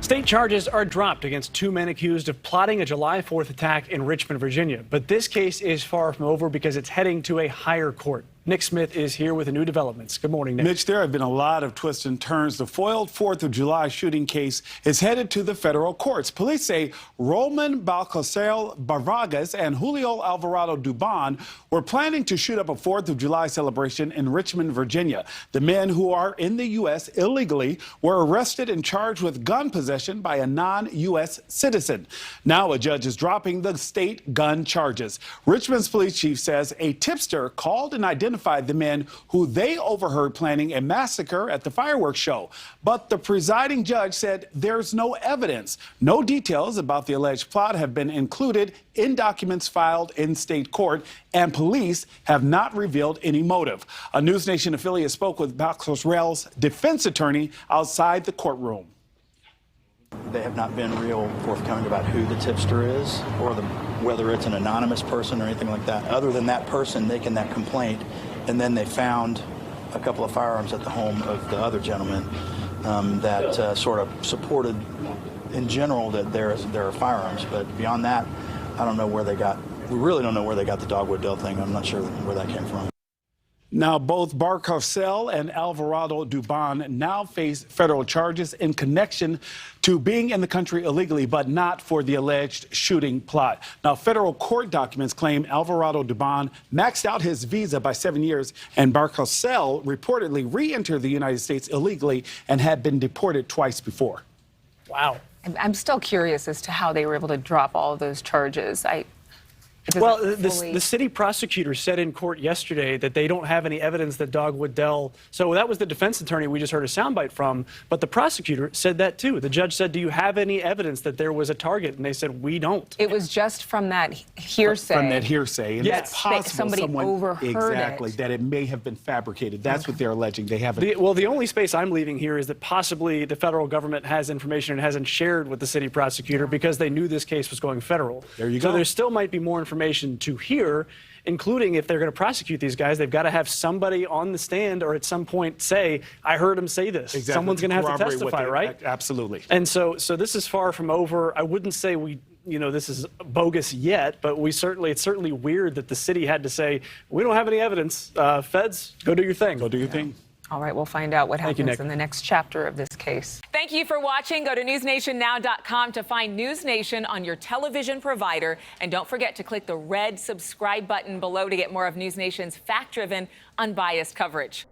State charges are dropped against two men accused of plotting a July 4th attack in Richmond, Virginia. But this case is far from over because it's heading to a higher court. Nick Smith is here with the new developments. Good morning, Nick. Mitch, there have been a lot of twists and turns. The foiled 4th of July shooting case is headed to the federal courts. Police say Roman Balcacel Barragas and Julio Alvarado Dubon were planning to shoot up a 4th of July celebration in Richmond, Virginia. The men, who are in the U.S. illegally, were arrested and charged with gun possession by a non-U.S. citizen. Now a judge is dropping the state gun charges. Richmond's police chief says a tipster called and identified the men who they overheard planning a massacre at the fireworks show. But the presiding judge said there's no evidence. No details about the alleged plot have been included in documents filed in state court, and police have not revealed any motive. A NewsNation affiliate spoke with Balcacel's defense attorney outside the courtroom. They have not been real forthcoming about who the tipster is or whether it's an anonymous person or anything like that. Other than that person making that complaint, and then they found a couple of firearms at the home of the other gentleman that sort of supported, in general, that there are firearms. But beyond that, I don't know where they got. We really don't know where they got the Dogwood Dell thing. I'm not sure where that came from. Now, both Barcacel and Alvarado Dubon now face federal charges in connection to being in the country illegally, but not for the alleged shooting plot. Now, federal court documents claim Alvarado Dubon maxed out his visa by 7 years, and Barcacel reportedly re-entered the United States illegally and had been deported twice before. Wow. I'm still curious as to how they were able to drop all of those charges. Well, the city prosecutor said in court yesterday that they don't have any evidence that Dogwood Dell. So that was the defense attorney we just heard a soundbite from. But the prosecutor said that, too. The judge said, do you have any evidence that there was a target? And they said, we don't. It was just from that hearsay. From that hearsay. And yes. It's possible somebody overheard that it may have been fabricated. That's what they're alleging. They haven't. Well, the only space I'm leaving here is that possibly the federal government has information and hasn't shared with the city prosecutor because they knew this case was going federal. There you go. So there still might be more information to hear, including if they're going to prosecute these guys, they've got to have somebody on the stand or at some point say, I heard him say this. Exactly. Someone's going to have to testify, right? Absolutely. And so this is far from over. I wouldn't say this is bogus yet, but it's certainly weird that the city had to say, we don't have any evidence. Feds, go do your thing. Go do your thing. All right, we'll find out what happens in the next chapter of this case. Thank you for watching. Go to newsnationnow.com to find NewsNation on your television provider. And don't forget to click the red subscribe button below to get more of NewsNation's fact-driven, unbiased coverage.